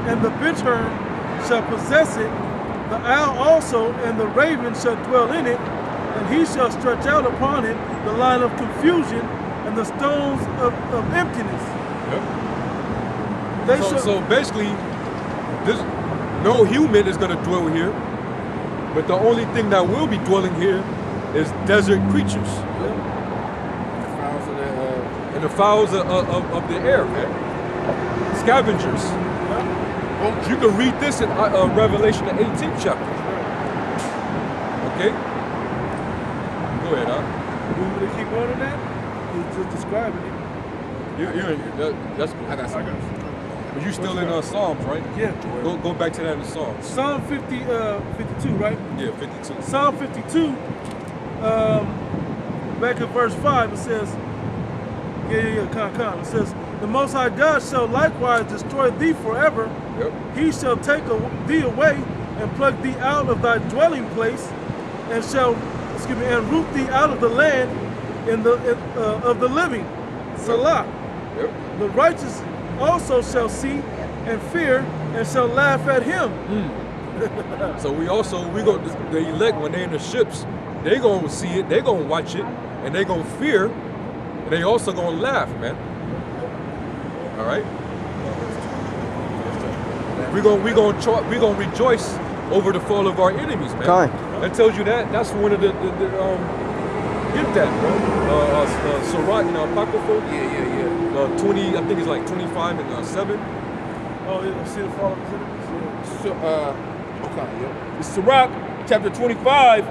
and the bittern shall possess it, the owl also and the raven shall dwell in it, and he shall stretch out upon it the line of confusion and the stones of emptiness. Yep. So basically, no human is going to dwell here, but the only thing that will be dwelling here is desert creatures. Yep. And the fowls of the air, man. Scavengers. Yep. You can read this in Revelation, the 18th chapter. Okay? Go ahead, You want me to keep on in that? He's just describing it. I got some. But you still in Psalms, right? Yeah. Go back to that in Psalms. Psalm 52, right? Yeah, 52. Psalm 52, back in verse 5, it says, it says, the Most High God shall likewise destroy thee forever. Yep. He shall take thee away and pluck thee out of thy dwelling place, and and root thee out of the land of the living. Salah. Yep. The righteous also shall see and fear and shall laugh at him. So we go the elect when they're in the ships, they gonna see it, they gonna watch it, and they gonna fear, and they also gonna laugh, man. All right. We gonna rejoice over the fall of our enemies, man. That tells you that's one of the get that, bro. Sirach in Apocrypha. Yeah. 20, I think it's like 25 and 7. Oh, yeah, see the fall of his enemies? Yeah. It's Sirach, chapter 25,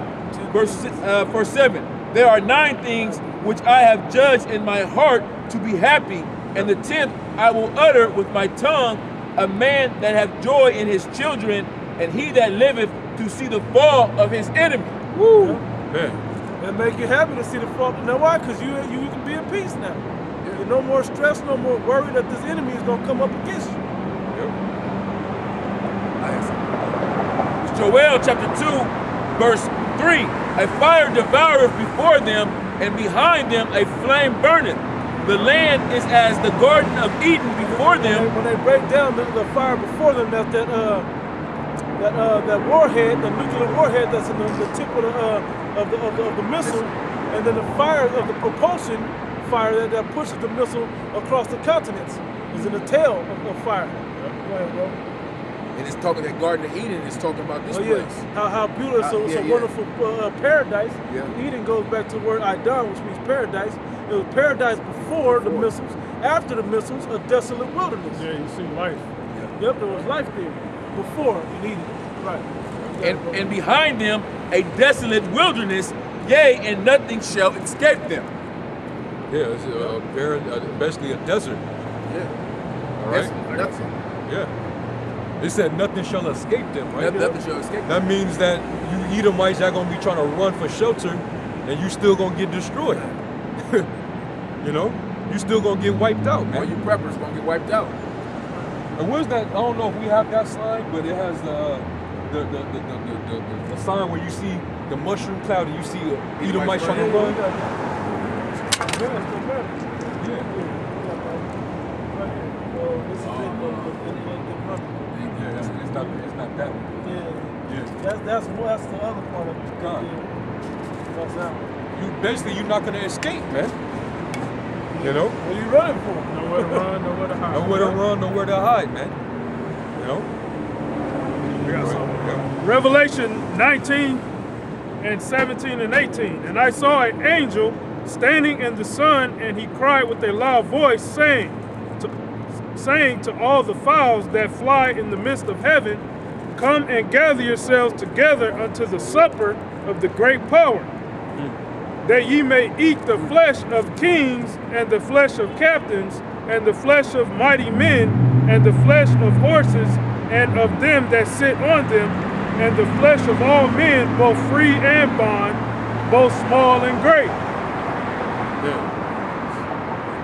verse 7. There are 9 things which I have judged in my heart to be happy, and the 10th I will utter with my tongue, a man that hath joy in his children, and he that liveth to see the fall of his enemy. Woo! Yeah. It make you happy to see the fall. You know why? Because you can be in peace now. You're no more stress, no more worry that this enemy is going to come up against you. Joel chapter 2, verse 3. A fire devoureth before them, and behind them a flame burneth. The land is as the Garden of Eden before them. When they break down the fire before them, that's that warhead, the nuclear warhead that's in the tip of the missile, and then the fire of the propulsion fire that pushes the missile across the continents is in the tail of fire. Right, bro. And it's talking that Garden of Eden is talking about this place. How beautiful, it's a wonderful paradise. Yeah. Eden goes back to the word Idan, which means paradise. It was paradise before the missiles. After the missiles, a desolate wilderness. Yeah, you see life. Yep, there was life there before in Eden. Right. And behind them a desolate wilderness, yea, and nothing shall escape them. Yeah, it's basically a desert. Yeah. All right. Nothing. Yeah. They said nothing shall escape them, right? Nothing shall escape them. That means that you Edomites are going to be trying to run for shelter, and you still going to get destroyed. You know? You still going to get wiped out, man. All you preppers going to get wiped out. And where's that? I don't know if we have that sign, but it has the sign where you see the mushroom cloud and you see Edomites trying to run. It's not that one. Yeah. That's the other part of it. That's that one. You're not going to escape, man. You know? What are you running for? Nowhere to run, nowhere to hide. Nowhere to run, nowhere to hide, man. You know? We got some. Revelation 19 and 17 and 18. And I saw an angel standing in the sun, and he cried with a loud voice, saying to all the fowls that fly in the midst of heaven, come and gather yourselves together unto the supper of the great power, that ye may eat the flesh of kings, and the flesh of captains, and the flesh of mighty men, and the flesh of horses, and of them that sit on them, and the flesh of all men, both free and bond, both small and great. Yeah.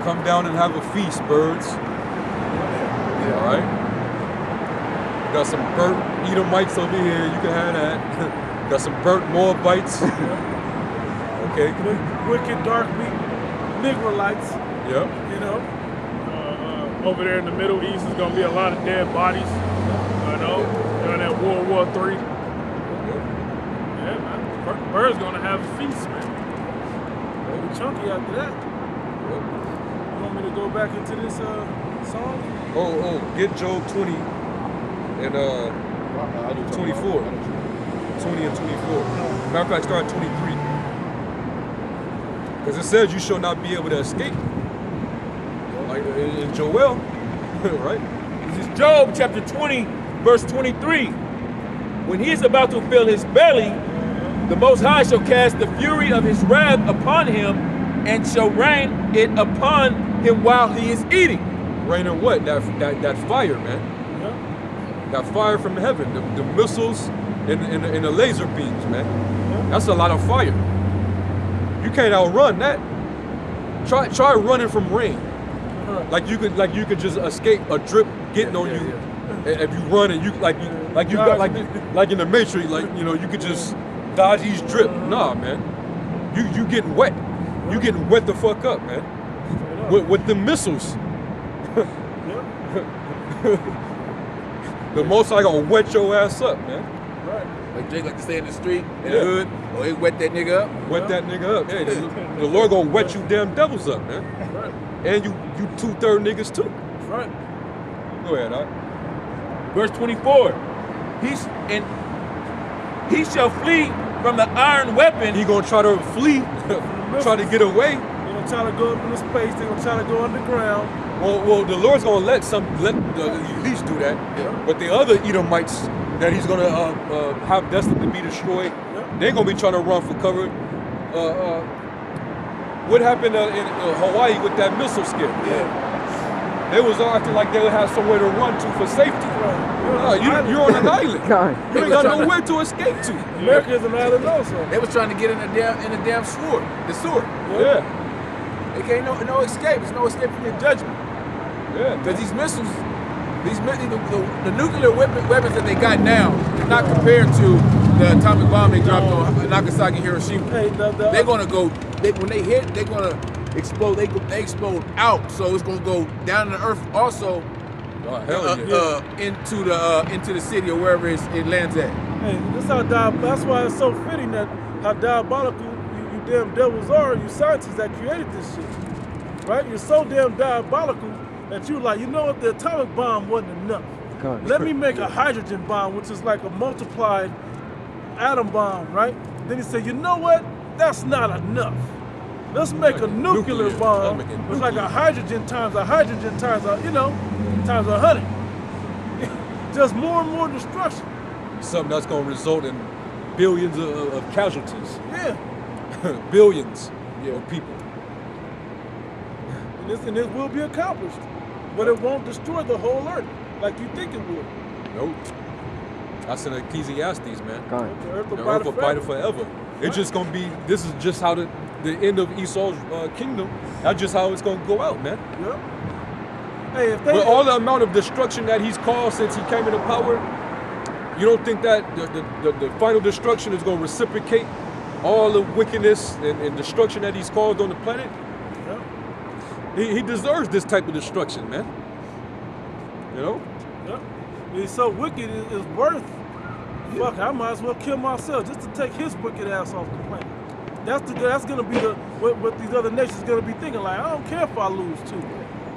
Come down and have a feast, birds. Yeah. All right. Got some burnt Edomites over here. You can have that. Got some burnt Moabites. Okay. Wicked, dark meat, Negroites. Yep. You know. Over there in the Middle East is going to be a lot of dead bodies. During that World War III. Yeah, man. Bird's gonna have a feast, man. It'll be chunky after that. You want me to go back into this song? Get Job 20 and 24. 20 and 24. Matter of fact, start at 23. Because it says you shall not be able to escape. Like in Joel, right? This is Job chapter 20, verse 23. When he is about to fill his belly, the Most High shall cast the fury of his wrath upon him and shall rain it upon him while he is eating. Rain on what? That fire, man. Yeah. That fire from heaven, the missiles and the laser beams, man. Yeah. That's a lot of fire. You can't outrun that. Try running from rain. Like you could just escape a drip getting on you. If you run and you like in the Matrix, you could just dodge each drip. Nah, man. You getting wet. You getting wet the fuck up, man. With the missiles. The Most High gonna wet your ass up, man. Right. Like Jake like to stay in the street, in the hood, or he wet that nigga up. Wet that nigga up. Yeah, the Lord gonna wet you damn devils up, man. Right. And you 2/3 niggas too. That's right. Go ahead, Doc. Verse 24. He shall flee from the iron weapon. He gonna try to flee, try to get away. They're gonna try to go up into space. They're gonna try to go underground. Well, the Lord's gonna let the elites do that, but the other Edomites that He's gonna have destined to be destroyed, they're gonna be trying to run for cover. What happened in Hawaii with that missile scare? Yeah. They was acting like they would have somewhere to run to for safety. You're on an island. You ain't got nowhere to escape to. America is an island also. They was trying to get in the damn sewer. The sewer. Yeah. They can't no escape. There's no escape from your judgment. Yeah. Because these missiles, the nuclear weapons that they got now, is not compared to the atomic bomb they dropped on Nagasaki, Hiroshima. Hey, They're gonna go. When they hit, they're gonna explode. They explode out, so it's gonna go down in the earth also. Oh, hell yeah. Into the city or wherever it lands at. Hey, that's why it's so fitting that how diabolical you damn devils are, you scientists that created this shit. Right? You're so damn diabolical that you like, you know what, the atomic bomb wasn't enough. Let me make a hydrogen bomb, which is like a multiplied atom bomb, right? Then he said, you know what? That's not enough. Let's make a nuclear bomb. It's like a hydrogen times a hydrogen times a, times 100. Just more and more destruction. Something that's gonna result in billions of casualties. Yeah. Billions of people. And this will be accomplished. But it won't destroy the whole earth like you think it would. Nope. That's in Ecclesiastes, man. The earth will The earth will bite it forever. It's just gonna be, this is just how the end of Esau's kingdom, that's just how it's gonna go out, man. Yeah. Hey, if they With all the amount of destruction that he's caused since he came into power, you don't think that the final destruction is gonna reciprocate all the wickedness and destruction that he's caused on the planet? Yeah. He deserves this type of destruction, man. You know? Yeah. He's so wicked, it's worth. Fuck, I might as well kill myself just to take his wicked ass off the planet. That's gonna be what these other nations gonna be thinking. Like, I don't care if I lose too.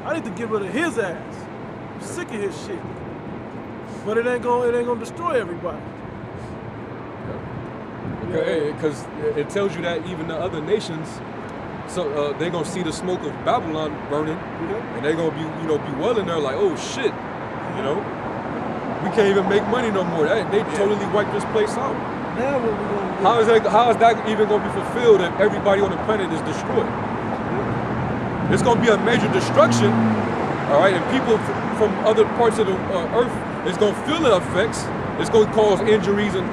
I need to get rid of his ass. I'm sick of his shit. But it ain't gonna destroy everybody. Because it tells you that even the other nations, so they're gonna see the smoke of Babylon burning, and they're gonna be bewailing. They're like, oh shit, we can't even make money no more. They totally wiped this place out. Now what we gonna do? How is that even gonna be fulfilled if everybody on the planet is destroyed? It's gonna be a major destruction, all right, and people from other parts of the earth is gonna feel the effects. It's gonna cause injuries and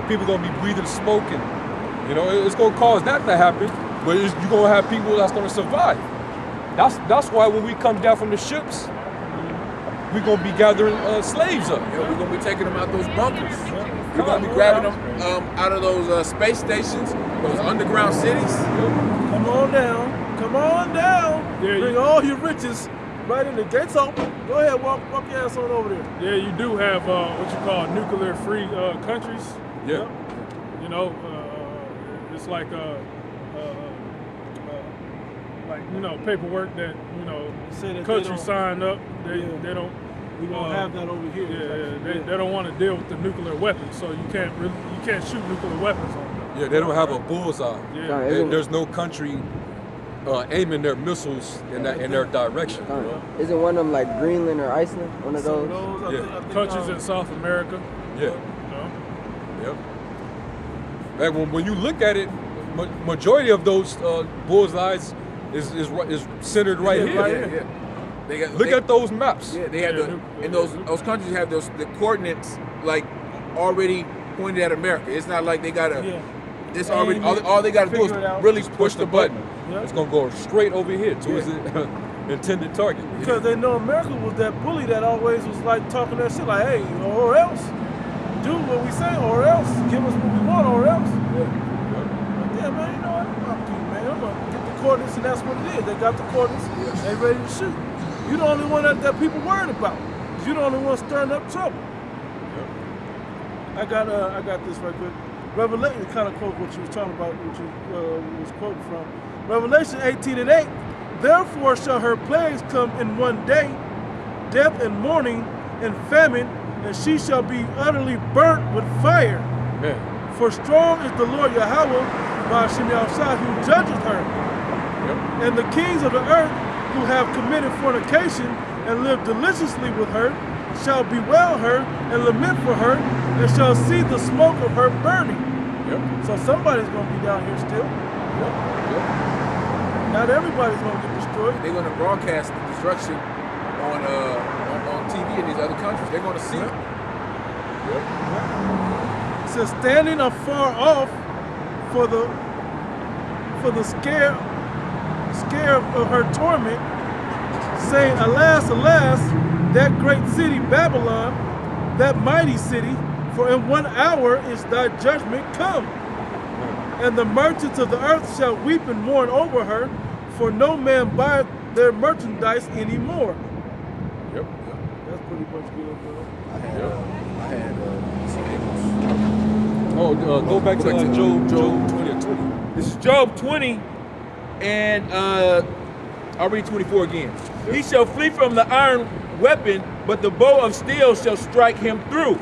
people gonna be breathing smoke and it's gonna cause that to happen. But you're gonna have people that's gonna survive. That's why when we come down from the ships, we're gonna be gathering slaves up. We're gonna be taking them out those bunkers. We're gonna be grabbing them out of those space stations, those underground cities. Come on down. Come on down. Bring all your riches Right in the gates open. Go ahead, walk your ass on over there. Yeah, you do have what you call nuclear-free countries. Yeah. You know, it's like paperwork that Say that countries sign up. They don't. We don't have that over here. They don't want to deal with the nuclear weapons, so you can't shoot nuclear weapons on them. Yeah, they don't have a bullseye. Yeah. There's no country aiming their missiles in their direction. Isn't one of them like Greenland or Iceland? One of those? I think, Countries in South America. Yeah. You know? Yep. And when you look at it, majority of those bullseyes is centered right here. Yeah. Look at those maps. Yeah, they have and those countries have the coordinates like already pointed at America. It's not like they gotta. Yeah. It's already all they gotta do is really push the button. Yeah. It's gonna go straight over here towards the intended target. Because they know America was that bully that always was like talking that shit like, hey, or else. Do what we say, or else. Give us what we want, or else. Yeah, man, you know what? Fuck you, man. I'm gonna get the coordinates, and that's what it is. They got the coordinates, they ready to shoot. You're the only one that people worried about. You're the only one stirring up trouble. I got this right quick. Revelation kind of quote what you was talking about, what you was quoting from. Revelation 18:8. Therefore shall her plagues come in one day, death and mourning and famine, and she shall be utterly burnt with fire. Man. For strong is the Lord Yahweh, Ba'ashem Yahushua, who judges her. And the kings of the earth who have committed fornication and lived deliciously with her shall bewail her and lament for her, and shall see the smoke of her burning. So somebody's going to be down here still. Not everybody's going to get destroyed. They're going to broadcast the destruction on TV in these other countries. They're going to see it. It says, standing afar off for the scare of her torment, saying, alas, alas, that great city Babylon, that mighty city, for in 1 hour is thy judgment come. And the merchants of the earth shall weep and mourn over her, for no man buyeth their merchandise anymore. That's pretty much good. Go back to Job 20 and 20. This is Job 20, and I'll read 24 again. He shall flee from the iron weapon, but the bow of steel shall strike him through.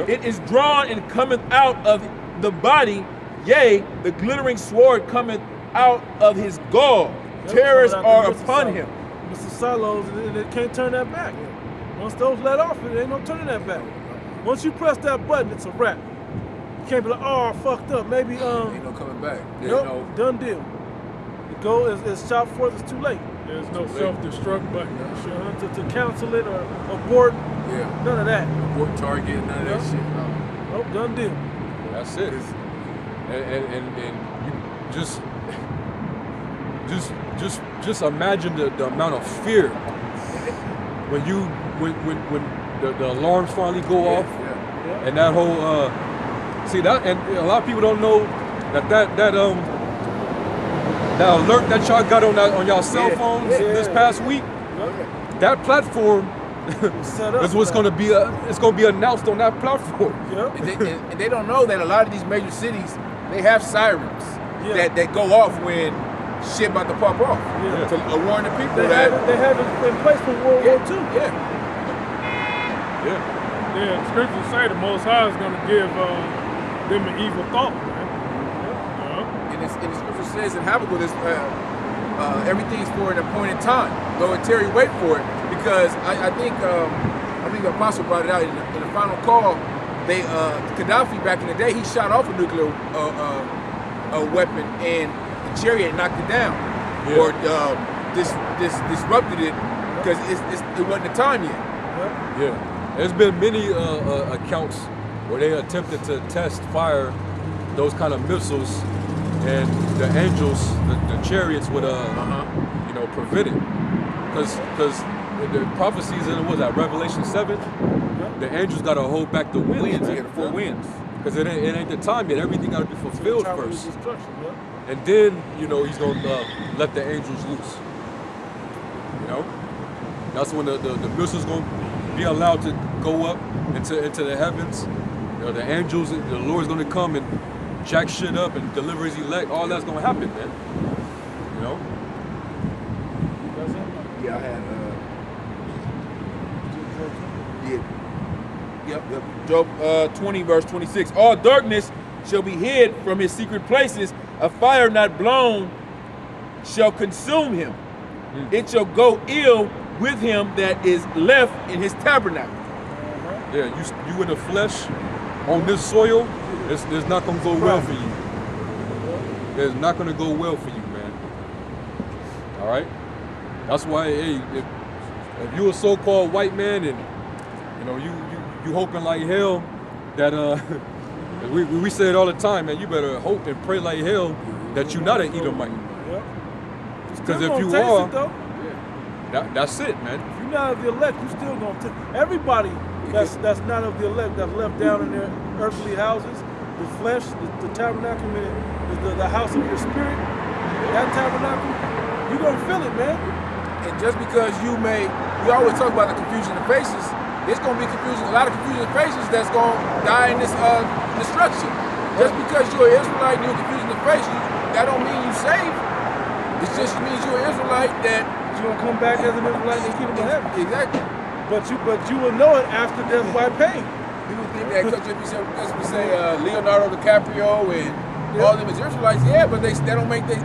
It is drawn and cometh out of the body, yea, the glittering sword cometh out of his gall. Terrors are upon him. Mr. Silos, and they can't turn that back. Once those let off, it ain't no turning that back. Once you press that button, it's a wrap. You can't be like, oh, I fucked up. Maybe Ain't no coming back. Nope, done deal. The goal is shot forth, it's too late. There's no self-destruct button. To cancel it or abort, none of that. Abort target, none of that shit. Nope, done deal. That's it. And you just imagine the amount of fear when the alarms finally go off, and that whole see that, and a lot of people don't know that alert that y'all got on y'all cell phones this past week, that platform is what's going to be it's going to be announced on that platform. And they don't know that a lot of these major cities, they have sirens that go off when shit about to pop off to warn the people they have it in place for World War II. The scriptures say the Most High is going to give them an evil thought. And the scripture says in Habakkuk, everything's for an appointed time. Though Terry wait for it, because I think the Apostle brought it out in the final call. Gaddafi back in the day, he shot off a nuclear weapon, and the chariot knocked it down, or disrupted it, because it wasn't the time yet. There's been many accounts where they attempted to fire those kind of missiles, and the angels, the chariots would prevent it, because the prophecies in Revelation 7, the angels got to hold back the winds, the 4 winds, because it ain't the time yet. Everything got to be fulfilled first, and then he's gonna let the angels loose. That's when the missile's going to be allowed to go up into the heavens. You know, the angels, the Lord's going to come and jack shit up and deliver his elect. All that's going to happen, man. You know? Yeah, I had. Yep. Job 20, verse 26. All darkness shall be hid from his secret places. A fire not blown shall consume him. It shall go ill with him that is left in his tabernacle. Yeah, you in the flesh on this soil, it's not going to go well for you. It's not going to go well for you, man. All right? That's why, hey, if you a so-called white man and you know you hoping like hell that we say it all the time, man, you better hope and pray like hell that you're not an Edomite. Because if you are, that's it, man. If you're not of the elect, you still gonna take everybody that's not of the elect, that's left down in their earthly houses, the flesh, the tabernacle, the house of your spirit, that tabernacle, you gonna feel it, man. And just because we always talk about the confusion of faces, there's gonna be a lot of confusion of faces that's gonna die in this destruction. Just because you're an Israelite and you're confusion of faces, that don't mean you saved. It just means you're an Israelite that you're gonna come back as an Israelite in the kingdom of heaven. Exactly. But you will know it after death by pain. People think that as we say Leonardo DiCaprio and all them as Israelites, yeah, but that don't mean they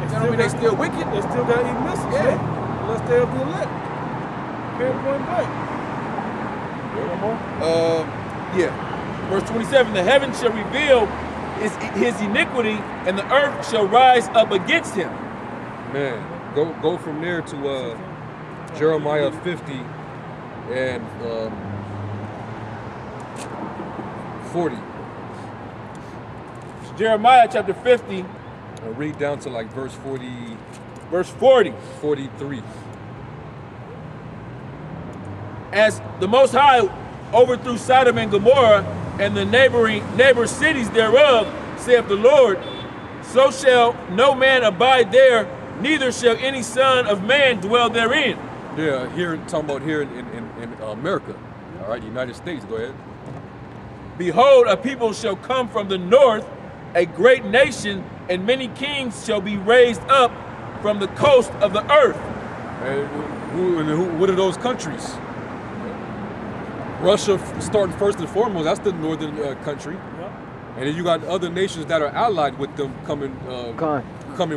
still wicked. They still gotta eat missiles, unless they're of the elect. Point blank. Verse 27, the heavens shall reveal his iniquity, and the earth shall rise up against him. Man, go from there to Jeremiah 50 and 40. Jeremiah chapter 50. I'll read down to like verse 40. Verse 40. 43. As the Most High overthrew Sodom and Gomorrah and the neighbor cities thereof, saith the Lord, so shall no man abide there, neither shall any son of man dwell therein. Yeah, talking about here in America. All right, United States, go ahead. Behold, a people shall come from the north, a great nation, and many kings shall be raised up from the coast of the earth. What are those countries? Russia, starting first and foremost, that's the northern country. And then you got other nations that are allied with them coming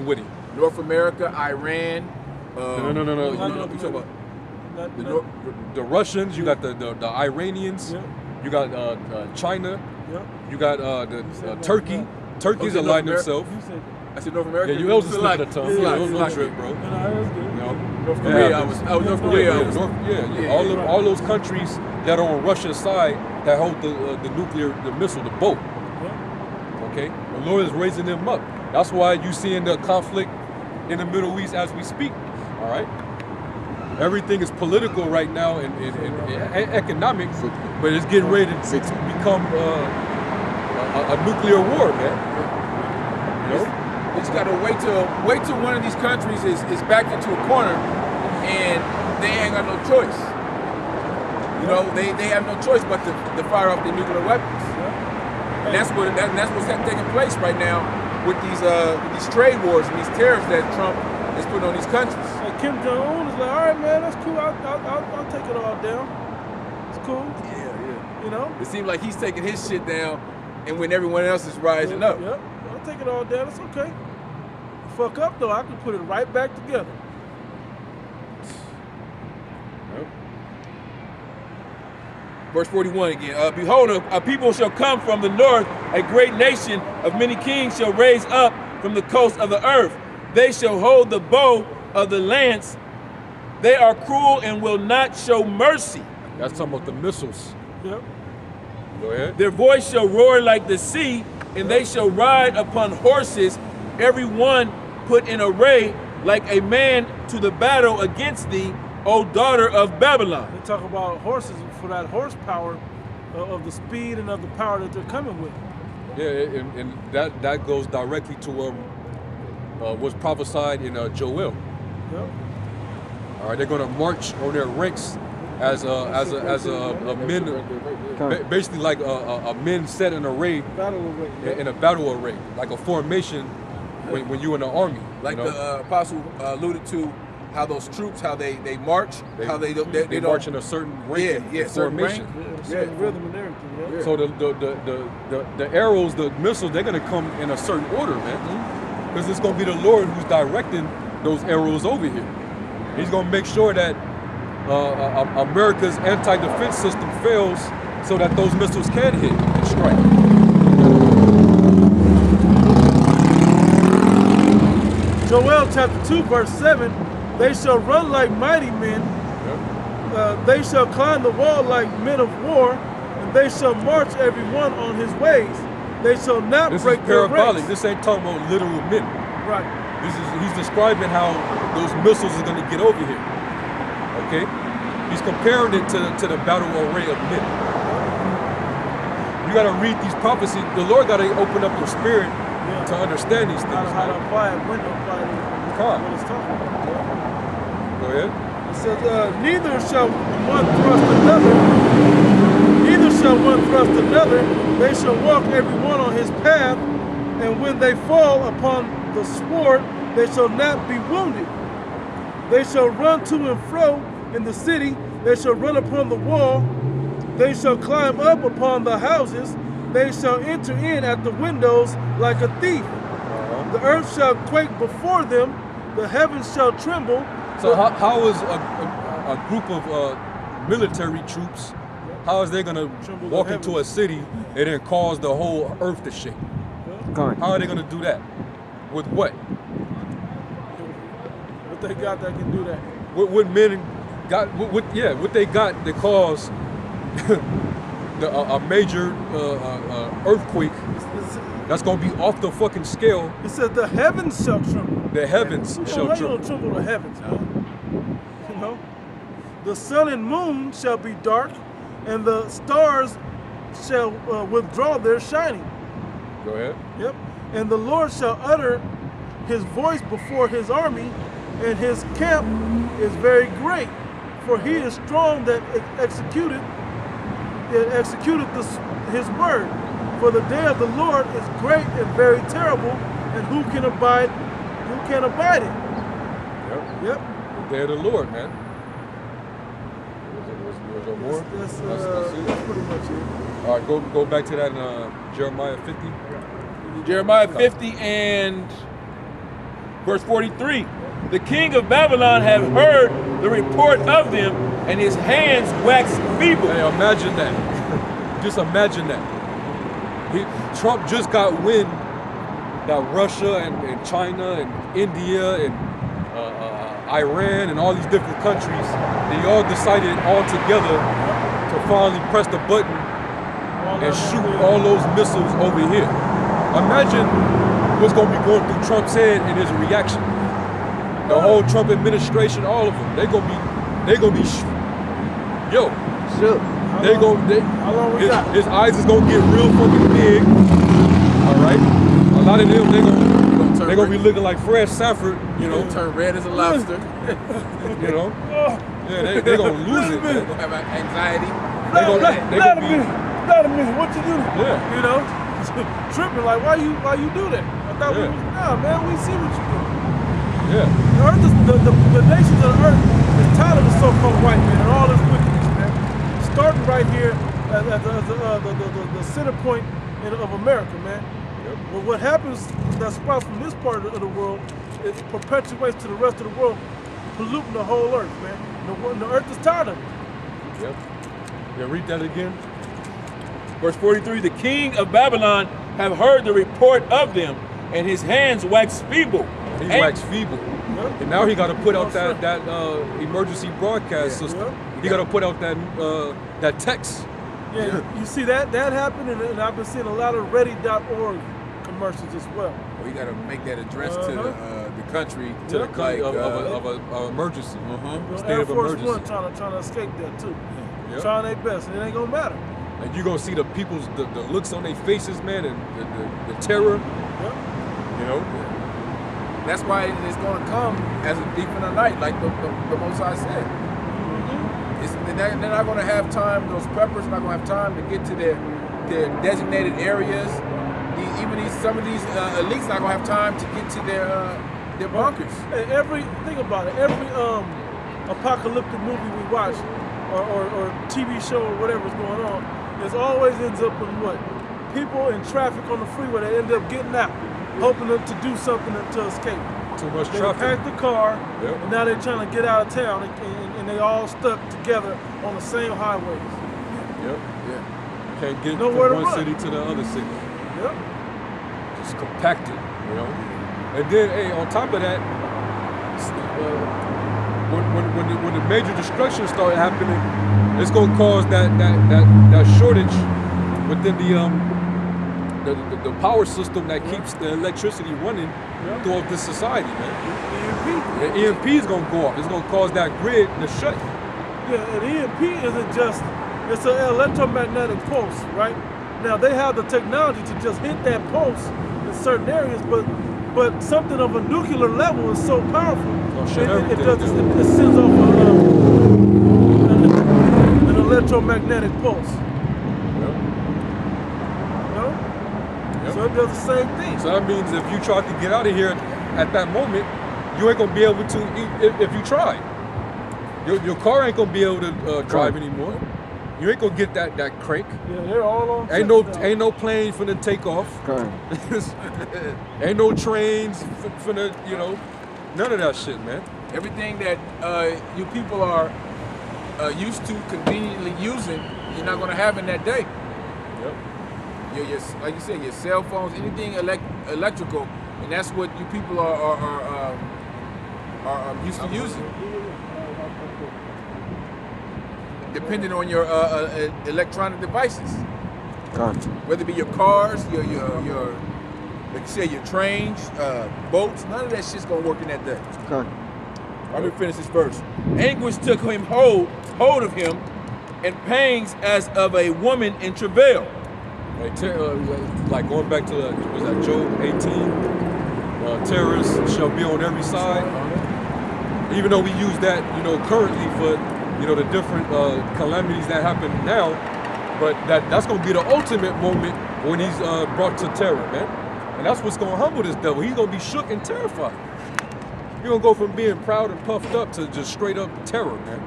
with it. North America, Iran. No. You talk about the Russians. You got the Iranians. You got China. You got Turkey. Turkey's allied themselves. I said North America. Yeah, you also slip the tongue. No trip, bro. North Korea. I was North Korea. All those countries that are on Russia's side that hold the missile, the boat. Okay, the Lord is raising them up. That's why you seeing the conflict in the Middle East as we speak. All right, everything is political right now and economic, but it's getting ready to become a nuclear war, man. You know? You just gotta wait till one of these countries is backed into a corner, and they ain't got no choice. You know, they have no choice but to fire off their nuclear weapons. And that's what's taking place right now with these trade wars and these tariffs that Trump is putting on these countries. Like Kim Jong-un is like, all right, man, that's cool. I'll take it all down. It's cool. Yeah. You know? It seems like he's taking his shit down, and when everyone else is rising up. Yep. I'll take it all down. It's okay. Fuck up though, I can put it right back together. Verse 41 again. Behold, a people shall come from the north, a great nation of many kings shall raise up from the coast of the earth. They shall hold the bow of the lance. They are cruel and will not show mercy. That's talking about the missiles. Yep. Go ahead. Their voice shall roar like the sea, and they shall ride upon horses, every one put in array like a man to the battle against thee, O daughter of Babylon. They talk about horses for that horsepower of the speed and of the power that they're coming with. Yeah, and that goes directly to what's prophesied in Joel. Yep. All right, they're gonna march on their ranks as a men, basically like a men set in array, in a battle array, like a formation when you in the army. Like you know? the apostle alluded to, how those troops, how they march, how they march in a certain rank, formation. Rhythm and everything. Yeah. So the arrows, the missiles, they're gonna come in a certain order, man. Because it's gonna be the Lord who's directing those arrows over here. He's gonna make sure that America's anti-defense system fails, so that those missiles can hit and strike. Joel chapter 2 verse 7, they shall run like mighty men, they shall climb the wall like men of war, and they shall march every one on his ways. They shall not This break is their parabolic. ranks. This ain't talking about literal men. Right. He's describing how those missiles are gonna get over here. Okay? He's comparing it to the battle array of men. You gotta read these prophecies. The Lord gotta open up your spirit to understand these things. How to apply it, when to apply it, what it's talking about. Go ahead. It says, neither shall one thrust another, neither shall one thrust another, they shall walk every one on his path, and when they fall upon the sword, they shall not be wounded. They shall run to and fro in the city, they shall run upon the wall, they shall climb up upon the houses, they shall enter in at the windows like a thief. The earth shall quake before them, the heavens shall tremble. So how is a group of military troops, how is they gonna walk into a city and then cause the whole earth to shake? How are they gonna do that? With what? What they got that can do that? What men got? What they got that caused a major earthquake that's gonna be off the fucking scale. It says the heavens shall tremble. The heavens shall tremble. tremble. You don't tremble the heavens, you know? The sun and moon shall be dark, and the stars shall withdraw their shining. Go ahead. Yep. And the Lord shall utter his voice before his army, and his camp is very great. For he is strong that executed his word. For the day of the Lord is great and very terrible, and who can abide it? Yep. The day of the Lord, man. Was there more? That's pretty much it. All right, go back to that in Jeremiah 50. Jeremiah 50 and verse 43. The king of Babylon have heard the report of them, and his hands wax feeble. Hey, imagine that. Just imagine that. Trump just got wind that Russia and China and India and Iran and all these different countries, they all decided all together to finally press the button and shoot all those missiles over here. Imagine what's going to be going through Trump's head and his reaction. The whole Trump administration, all of them, they're gonna be, yo, Sure. How long we got? His eyes is gonna get real fucking big. All right, a lot of them they're gonna be looking like Fred Sanford, you know, Turn red as a lobster. you know, yeah, they gonna lose it. They're gonna have anxiety. Not a minute, what you do? Yeah. You know, tripping like why you do that? I thought we was, nah, man, we see what you do. Yeah. The earth is, the nations of the earth is tired of the so-called white man and all this wickedness, man. Starting right here at the center point of America, man. Yep. But what happens that sprouts from this part of the world, it perpetuates to the rest of the world, polluting the whole earth, man. The earth is tired of it. Yep. Yeah, read that again. Verse 43, the king of Babylon have heard the report of them, and his hands wax feeble. He waxed feeble. And now he got to put out that emergency broadcast system. He got to put out that text. Yeah, you see that happened, and I've been seeing a lot of ready.org commercials as well. Well, you got to make that address to the country, To the country of an emergency. State Air of Force emergency. One trying to escape that too. Yep. Trying their best, and it ain't gonna matter. And you're going to see the people's, the looks on their faces, man, and the terror, Yep. you know. That's why it's going to come as a thief in the night, like the Most High said. They're not going to have time, those preppers are not going to have time to get to their designated areas. Some of these elites not going to have time to get to their bunkers. Hey, think about it, every apocalyptic movie we watch or TV show or whatever's going on, it always ends up with what? People in traffic on the freeway that end up getting out, hoping to do something to escape. Too much They traffic. packed the car, Yep. and now they're trying to get out of town, and they all stuck together on the same highways. Yep. Yeah. Can't get Nowhere to from one run. city to the other city. Yep. Just compacted, you know. And then, hey, on top of that, when the major destruction started happening, it's gonna cause that shortage within the power system that keeps the electricity running throughout this society, man. EMP. The EMP is gonna go off. It's gonna cause that grid to shut. Yeah, and EMP isn't just, it's an electromagnetic pulse, right? Now they have the technology to just hit that pulse in certain areas, but something of a nuclear level is so powerful. Shut It everything it sends off an electromagnetic pulse. Yep. You know? Yep. So it does the same thing. So that means if you try to get out of here at that moment, you ain't gonna be able to if you try. Your car ain't gonna be able to drive anymore. You ain't gonna get that crank. Yeah, they're all on. Ain't no plane finna take off. Ain't no trains finna, you know, none of that shit, man. Everything that you people are used to conveniently using, you're not going to have in that day. Yep. Your like you said, your cell phones, anything electrical, and that's what you people are used to using. Depending on your electronic devices, whether it be your cars, your like you said, your trains, boats, none of that shit's gonna work in that day. Let me finish this verse. Anguish took him hold of him, and pangs as of a woman in travail. Like going back to was that Job 18? Terrorists shall be on every side. Even though we use that, you know, currently for, you know, the different calamities that happen now, but that's gonna be the ultimate moment when he's brought to terror, man. And that's what's gonna humble this devil. He's gonna be shook and terrified. You're gonna go from being proud and puffed up to just straight up terror, man.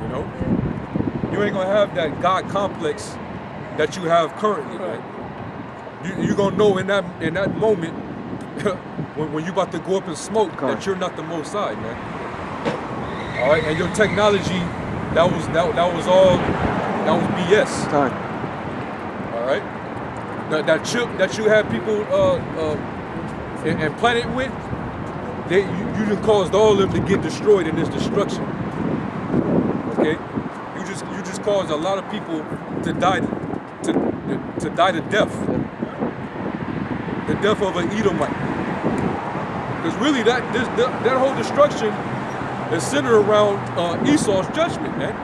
You know? You ain't gonna have that God complex that you have currently, man. You're gonna know in that moment when you about to go up in smoke that you're not the Most High, man. All right, and your technology, that was BS. All right, that chip that you had people implanted with, you just caused all of them to get destroyed in this destruction. Okay, you just caused a lot of people to die to death, the death of an Edomite. Because really, that whole destruction is centered around Esau's judgment, man.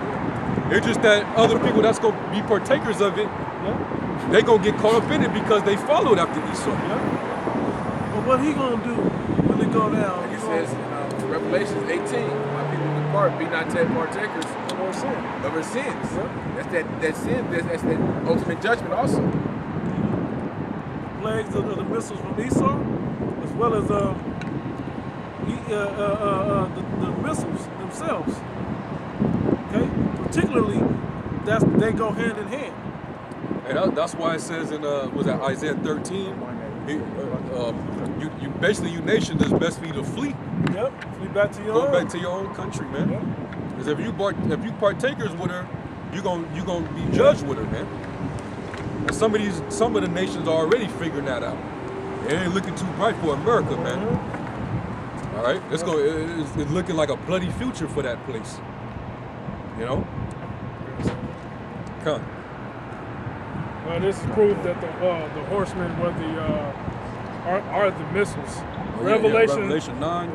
It's just that other people that's going to be partakers of it, they going to get caught up in it because they followed after Esau. But what he going to do when they go down? Like it says in Revelation 18, my people depart, be not partakers of our sins. That's that sin, that's that ultimate judgment also. Plagues of the missiles from Esau, as well as the missiles themselves. Okay, particularly they go hand in hand. And that's why it says in was that Isaiah 13? You basically, you nations, it's best for you to flee. Yep, flee back to your Go own. back to your own country, man. Because if you partakers with her, you gonna be judged with her, man. And some of the nations are already figuring that out. It ain't looking too bright for America, man. All right, it's looking like a bloody future for that place. You know? Come. Well, this is proof that the horsemen were are the missiles. Revelation 9.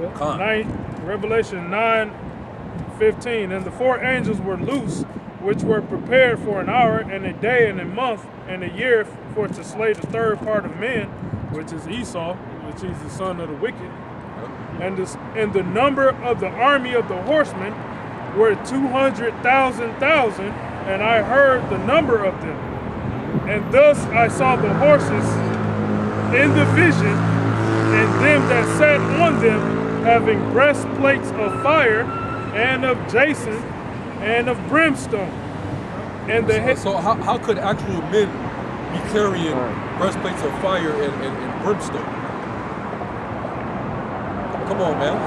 Revelation 9:15, and the four angels were loose, which were prepared for an hour and a day and a month and a year for to slay the third part of men, which is Esau, which he's the son of the wicked. And the number of the army of the horsemen were 200,000, and I heard the number of them. And thus I saw the horses in the vision, and them that sat on them having breastplates of fire, and of jacinth, and of brimstone. And the so how could actual men be carrying breastplates of fire and brimstone? Come on, man.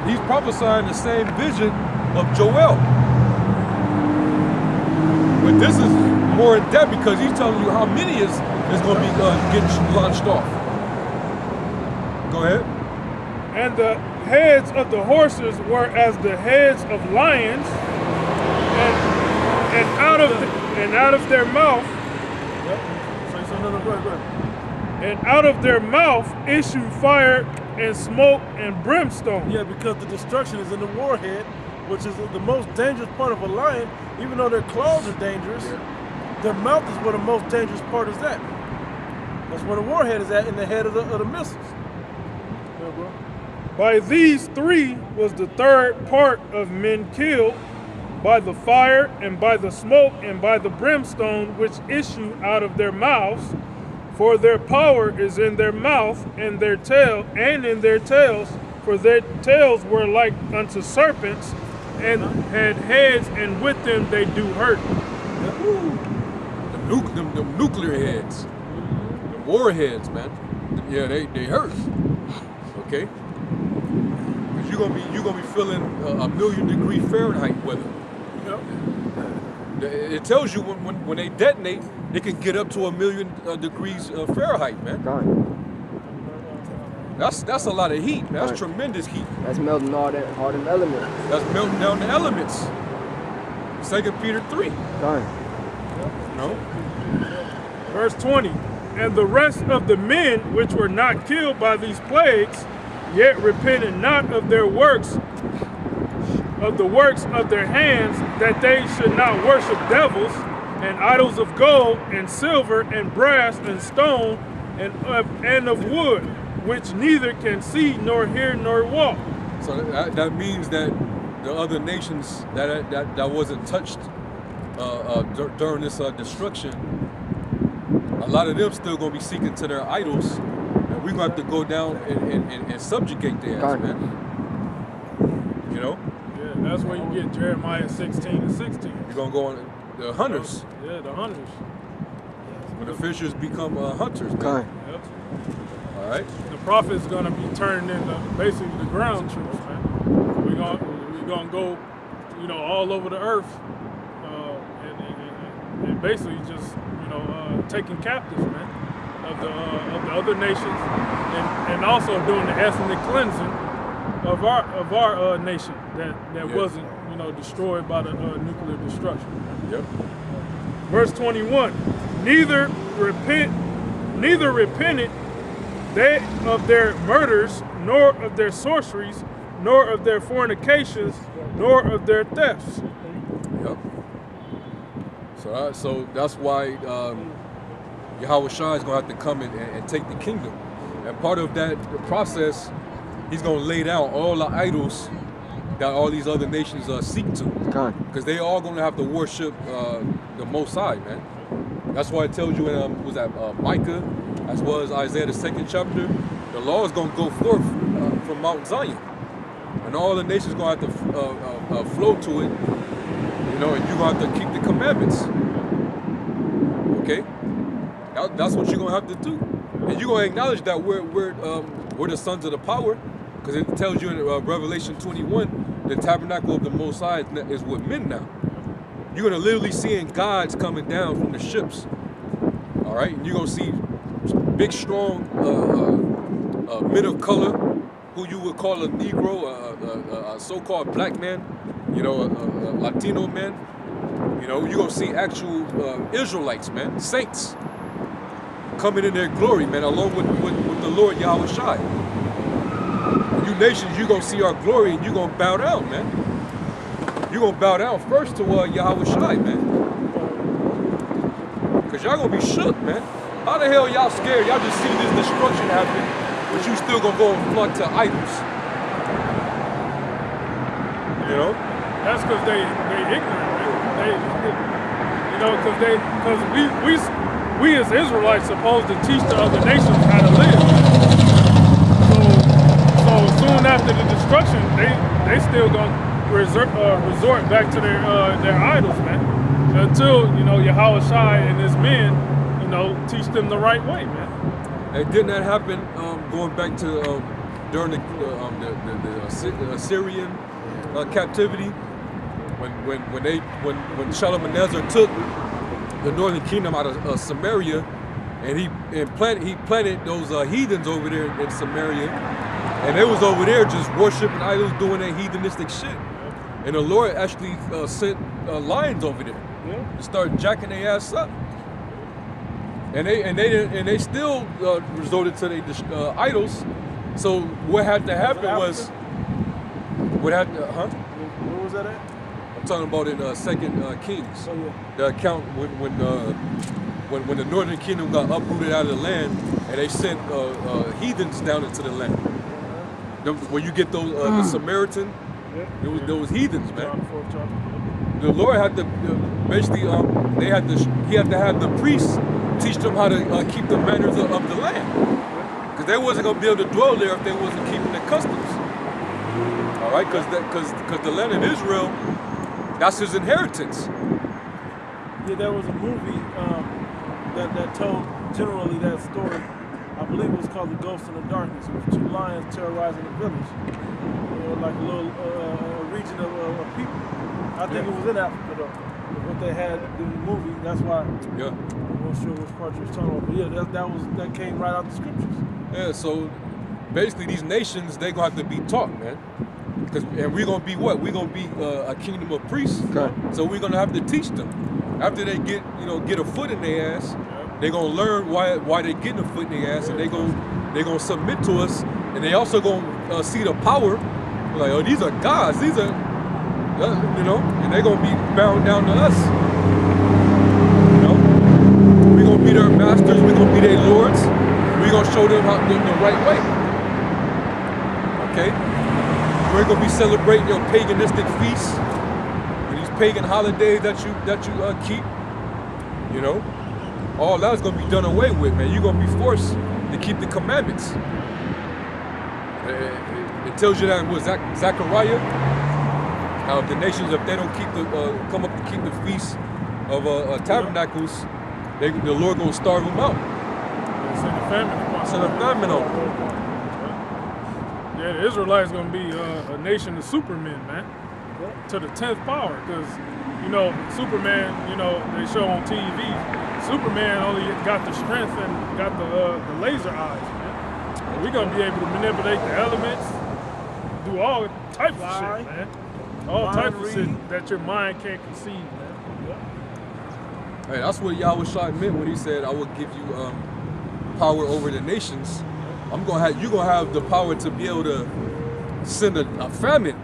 He's prophesying the same vision of Joel. But this is more in depth because he's telling you how many is going to be getting launched off. Go ahead. And the heads of the horses were as the heads of lions, and out of their mouth. And out of their mouth issued fire and smoke and brimstone. Yeah, because the destruction is in the warhead, which is the most dangerous part of a lion. Even though their claws are dangerous, their mouth is where the most dangerous part is at. That's where the warhead is at, in the head of the missiles. Yeah, bro. By these three was the third part of men killed, by the fire and by the smoke and by the brimstone which issue out of their mouths. For their power is in their mouth and their tail, and in their tails, for their tails were like unto serpents, and had heads, and with them they do hurt. Them nuclear heads, the warheads, man. Yeah, they hurt. Okay, because you're gonna be feeling a 1,000,000 Fahrenheit weather. It tells you when they detonate, it can get up to 1,000,000 degrees Fahrenheit, man. That's a lot of heat, man. That's tremendous heat. That's melting all that hardened elements. That's melting down the elements. 2 Peter 3. No. Verse 20, and the rest of the men which were not killed by these plagues, yet repented not of their works, of the works of their hands, that they should not worship devils, and idols of gold, and silver, and brass, and stone, and of wood, which neither can see, nor hear, nor walk. So that means that the other nations that wasn't touched during this destruction, a lot of them still gonna be seeking to their idols, and we're gonna have to go down and subjugate their ass, man. You know? Yeah, that's where you get Jeremiah 16 and 16. You're gonna go on the hunters. Yeah, the hunters. When the fishers become hunters, man. Yep. All right. The prophet's gonna be turned into basically the ground troops, man. We're gonna go, all over the earth, and basically just, taking captives, man, of the other nations, and also doing the ethnic cleansing of our nation that wasn't, destroyed by the nuclear destruction. Yep. Verse 21, neither repented they of their murders, nor of their sorceries, nor of their fornications, nor of their thefts. Yep. So that's why Yahweh Shai is going to have to come and take the kingdom. And part of that process, he's going to lay down all the idols that all these other nations seek to. Because they all going to have to worship the Most High, man. That's why it tells you in Micah, as well as Isaiah the 2nd chapter, the law is going to go forth from Mount Zion. And all the nations are going to have to flow to it, and you're going to have to keep the commandments. Okay? That's what you're going to have to do. And you're going to acknowledge that we're the sons of the power, because it tells you in Revelation 21, the tabernacle of the Most High is with men now. You're going to literally seeing gods coming down from the ships. All right? And you're going to see big, strong men of color, who you would call a Negro, a so-called black man, a Latino man. You're going to see actual Israelites, man, saints, coming in their glory, man, along with the Lord Yahweh Shai. You nations, you're going to see our glory, and you're going to bow down, man. You're going to bow down first to Yahweh Shai, man. Because y'all going to be shook, man. How the hell y'all scared? Y'all just see this destruction happen, but you still gonna go and flock to idols. You know? That's because they ignorant. Because we as Israelites supposed to teach the other nations how to live. So soon after the destruction, they still gonna resort back to their idols, man. Until Yahweh Shai and his men, teach them the right way, man. And didn't that happen going back to during the Assyrian captivity when Shalmaneser took the northern kingdom out of Samaria, and he planted those heathens over there in Samaria, and they was over there just worshiping idols, doing that heathenistic shit. And the Lord actually sent lions over there to start jacking their ass up. And they still resorted to their idols. So what had to happen was Where was that at? I'm talking about in 2 Kings. The account when the northern kingdom got uprooted out of the land, and they sent heathens down into the land. When you get those the Samaritan, it was those heathens, man. The Lord had to basically he had to have the priests teach them how to keep the manners of the land, because they wasn't gonna be able to dwell there if they wasn't keeping the customs. All right, because the land of Israel, that's his inheritance. Yeah, there was a movie that told generally that story. I believe it was called The Ghost in the Darkness, with two lions terrorizing a village, like a little region of people. I think it was in Africa though. What they had in the movie, that's why. Yeah. I'm not sure which part you was talking about, but yeah, that came right out the scriptures. Yeah. So basically, these nations, they gonna have to be taught, man. And we're gonna be what? We're gonna be a kingdom of priests. Okay. So we're gonna have to teach them. After they get a foot in their ass, they're gonna learn why they getting a foot in their ass, and they gonna submit to us, and they also gonna see the power. Like, oh, these are gods. These are, and they're gonna be bound down to us. We're gonna be their masters. We're gonna be their lords. We're gonna show them how the right way. Okay. We're gonna be celebrating your paganistic feasts, these pagan holidays that you keep. All that's gonna be done away with, man. You're gonna be forced to keep the commandments. It tells you that with Zechariah, how the nations, if they don't come up to keep the feast of tabernacles, the Lord gonna starve them out. Send a famine on them. Yeah, the Israelites gonna be a nation of supermen, man, to the 10th power. Because Superman, they show on TV, Superman only got the strength and got the laser eyes, man. And we're gonna be able to manipulate the elements, do all types of shit, man. All types of shit that your mind can't conceive, man. Hey, that's what Yahweh Shai meant when he said, "I will give you power over the nations." You're gonna have the power to be able to send a famine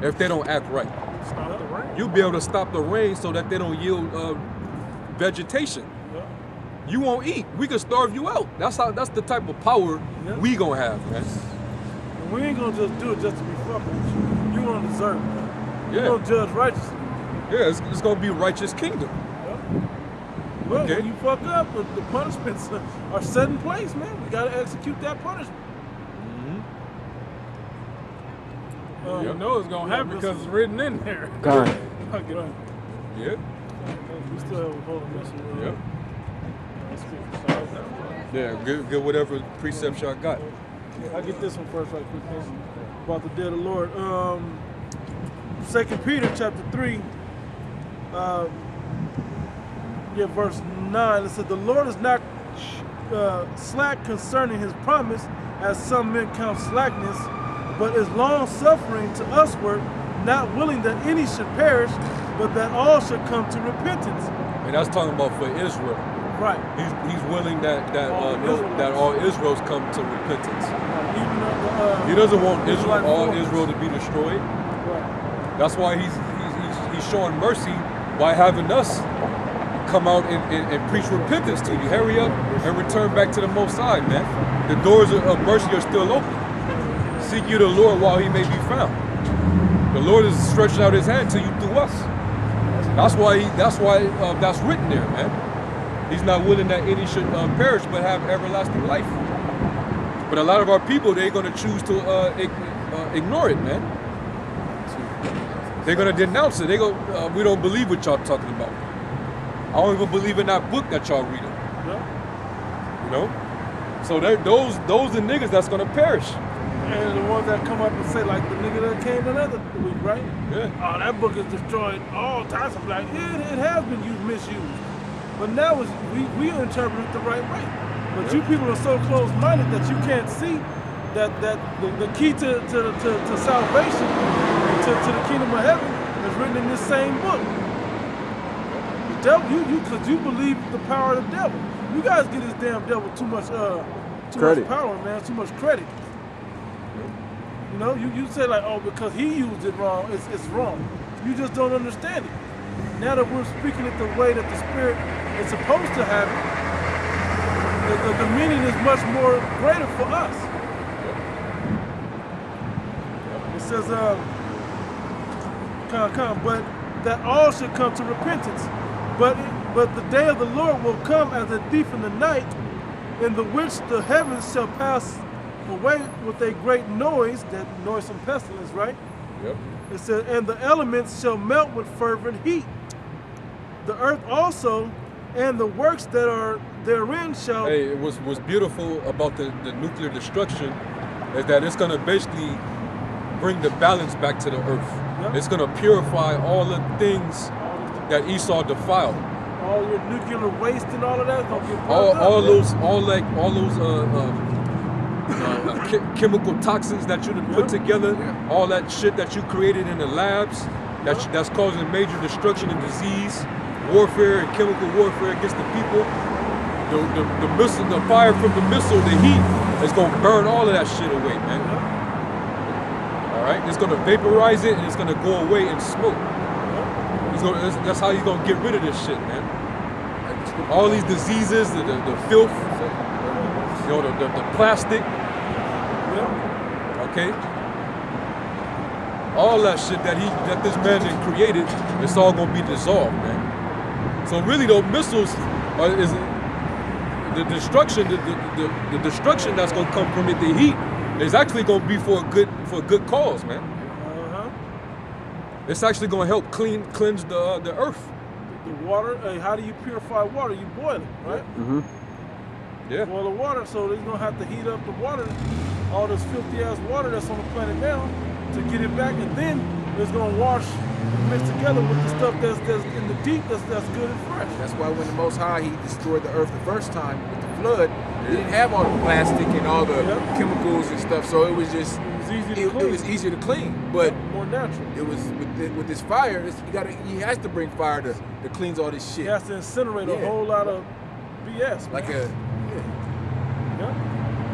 if they don't act right. Stop the rain. You'll be able to stop the rain so that they don't yield vegetation. You won't eat. We can starve you out. That's the type of power we gonna have, man. And we ain't gonna just do it just to be fucking with you. You gonna deserve it. Yeah. You're gonna judge righteously. Yeah, it's gonna be a righteous kingdom. Well, Okay. when you fuck up, the punishments are set in place, man. We gotta execute that punishment. You know it's gonna happen because it's written in there. God. Yeah. We still have a whole message. Yeah. Get whatever precepts y'all got. I'll get this one first right quick. This is about the day of the Lord. 2 Peter chapter 3, verse 9. It said, "The Lord is not slack concerning his promise, as some men count slackness, but is long-suffering to usward, not willing that any should perish, but that all should come to repentance." And that's talking about for Israel. Right. He's willing that all Israel's come to repentance. Even though, He doesn't want all Israelite Israel to be destroyed. Right. That's why he's showing mercy by having us come out and preach repentance to you. Hurry up and return back to the Most High, man. The doors of mercy are still open. Seek you the Lord while he may be found. The Lord is stretching out his hand to you through us. That's why that's written there, man. He's not willing that any should perish but have everlasting life. But a lot of our people, they're going to choose to ignore it, man. They're going to denounce it. They go, we don't believe what y'all talking about. I don't even believe in that book that y'all reading. Yeah. You know? So those the niggas that's going to perish. And the ones that come up and say, like the nigga that came the other week, right? Yeah. Oh, that book is destroyed all types of black. It has been misused. But now we interpret it the right way. But you people are so close-minded that you can't see that the key to salvation, to the kingdom of heaven, is written in this same book. The devil, because you believe the power of the devil. You guys give this damn devil too much power, man. Too much credit. You know, you say like, oh, because he used it wrong, it's wrong. You just don't understand it. Now that we're speaking it the way that the Spirit is supposed to have it, the meaning is much more greater for us. It says, but that all should come to repentance. But the day of the Lord will come as a thief in the night, in the which the heavens shall pass away with a great noise, that noisome pestilence, right? Yep. It says, and the elements shall melt with fervent heat. The earth also and the works that are therein shall... Hey, what's beautiful about the nuclear destruction is that it's going to basically bring the balance back to the earth. Yep. It's going to purify all the things that Esau defiled. All your nuclear waste and all of that is going to get chemical toxins that you put together, all that shit that you created in the labs, that's causing major destruction and disease, warfare and chemical warfare against the people. The missile, the fire from the missile, the heat is gonna burn all of that shit away, man. All right, it's gonna vaporize it and it's gonna go away in smoke. That's how you're gonna get rid of this shit, man. All these diseases, the filth, you know, the plastic. Okay, all that shit that this man had created, it's all gonna be dissolved, man. So really, those missiles is the destruction. The destruction that's gonna come from it, the heat, is actually gonna be for a good cause, man. It's actually gonna help cleanse the earth. The water. How do you purify water? You boil it, right? Mm-hmm. Yeah. Boil the water, so they're gonna have to heat up the water, all this filthy ass water that's on the planet now, to get it back, and then it's gonna wash and mix together with the stuff that's in the deep that's good and fresh. That's why when the Most High, he destroyed the earth the first time with the flood, he didn't have all the plastic and all the chemicals and stuff, so it was just it was easier to clean, but more natural. It was with this fire. He has to bring fire to cleanse all this shit. He has to incinerate a whole lot of BS. Like He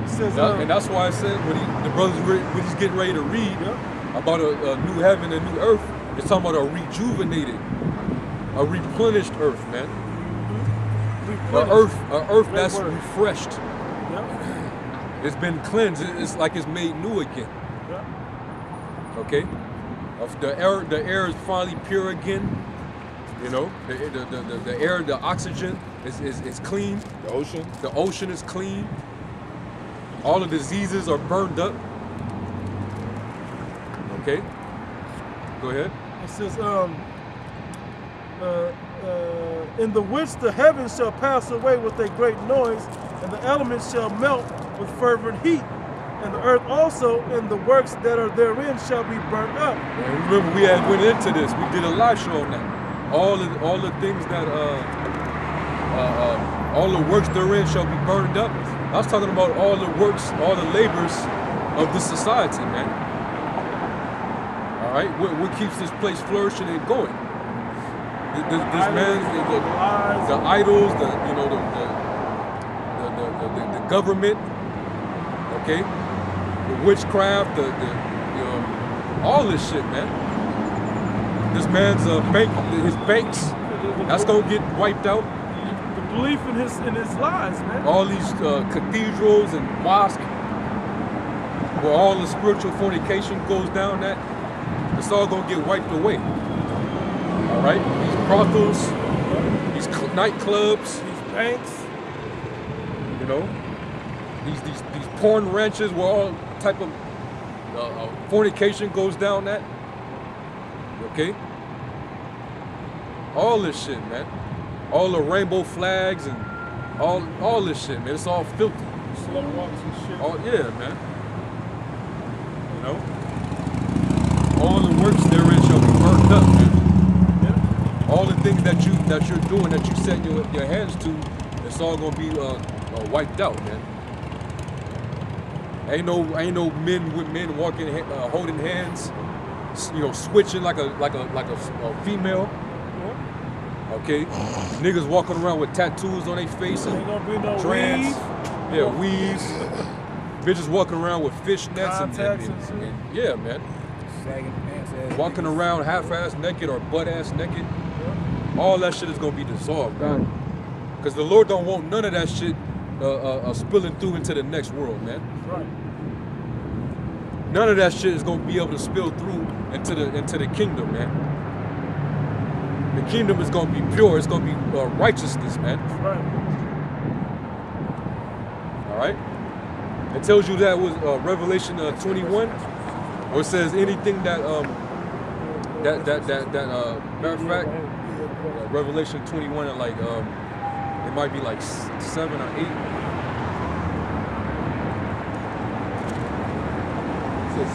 says, and that's why I said when he's getting ready to read about a new heaven and new earth, it's talking about a rejuvenated, a replenished earth, man. An earth that's refreshed. It's been cleansed. It's like it's made new again. Okay, the air is finally pure again. You know, the air, the oxygen is clean. The ocean is clean. All the diseases are burned up. Okay, go ahead. It says, in the which the heavens shall pass away with a great noise, and the elements shall melt with fervent heat, and the earth also and the works that are therein shall be burnt up. And remember, we had went into this. We did a live show on that. All the things that all the works therein shall be burned up. I was talking about all the works, all the labors of this society, man. All right, what keeps this place flourishing and going? This man, the idols, the government, okay, the witchcraft, all this shit, man. This man's his banks, That's gonna get wiped out. The belief in his lies, man. All these cathedrals and mosques, where all the spiritual fornication goes down, it's all gonna get wiped away. All right, these brothels, these nightclubs, These banks. you know, these porn ranches where all type of fornication goes down. Okay, all this shit, man. All the rainbow flags and all this shit, man. It's all filthy. Slow walks and shit. Oh yeah, man. You know, all the works therein shall be burned up, man. Yeah. All the things that you're doing, that you set your hands to, it's all gonna be wiped out, man. Ain't no men with men walking, holding hands, you know, switching like a female. Okay, niggas walking around with tattoos on their face and Ain't gonna be no trans. weave. Yeah, weaves. Bitches walking around with fishnets Contacts and shit. yeah, man. Sagging pants ass. Walking around half-ass naked or butt-ass naked. All that shit is gonna be dissolved, man. Because the Lord don't want none of that shit spilling through into the next world, man. Right. None of that shit is gonna be able to spill through into the kingdom, man. The kingdom is gonna be pure. It's gonna be righteousness, man. Right. All right. It tells you that was Revelation 21, where it says anything that matter of fact, Revelation 21 and like it might be like 7 or 8.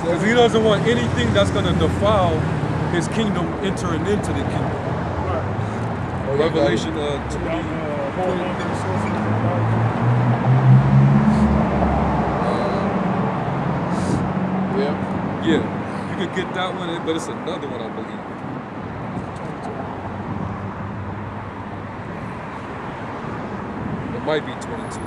Because he doesn't want anything that's gonna defile his kingdom entering into the kingdom. Revelation 20. Yeah, you could get that one, but it's another one, I believe. It might be 22.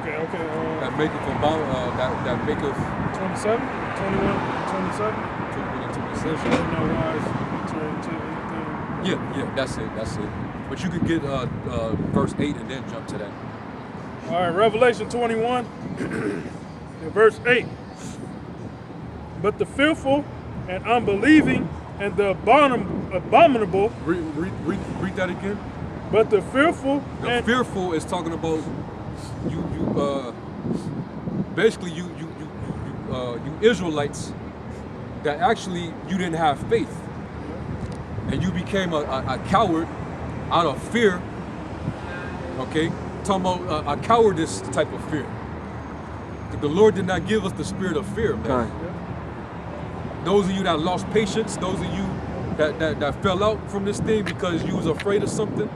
Okay. That maketh about that maketh 27, 21, 27. 21 and 27. No wise turn to anything. Yeah, that's it. But you could get verse 8 and then jump to that. All right, Revelation 21, and verse 8. But the fearful and unbelieving and the abominable. Read that again. But the fearful The and fearful is talking about you basically you Israelites that actually you didn't have faith and you became a coward out of fear. Okay, talking about a cowardice type of fear. The Lord did not give us the spirit of fear, man. Those of you that lost patience, those of you that fell out from this thing because you was afraid of something,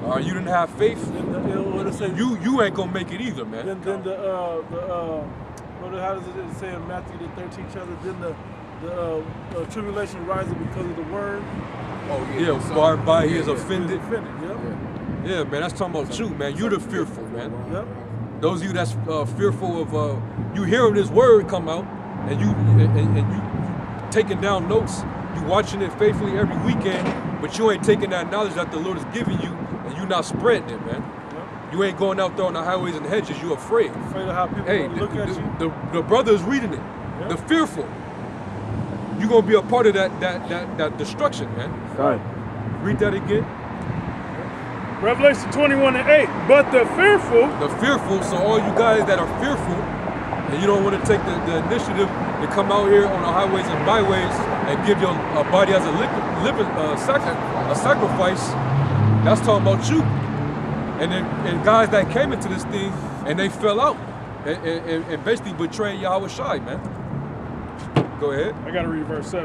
or you didn't have faith, you ain't gonna make it either, man. Then how does it say in Matthew the 13th chapter? Then the tribulation rises because of the word. Oh yeah, by he is offended. Yep. Yeah, man, that's talking about you, man. You're the fearful, man. Yep. Those of you that's fearful of you hearing this word come out and you taking down notes, you watching it faithfully every weekend, but you ain't taking that knowledge that the Lord is giving you and you not spreading it, man. You ain't going out there on the highways and hedges, you afraid. Afraid of how people look at you. The brother is reading it. Yeah. The fearful. You're gonna be a part of that destruction, man. Right. Read that again. Revelation 21 and 8. But the fearful. The fearful, so all you guys that are fearful and you don't want to take the initiative to come out here on the highways and byways and give your body as a sacrifice, that's talking about you. And guys that came into this thing and they fell out and basically betrayed Yahweh Shai, man. Go ahead. I gotta read verse 7.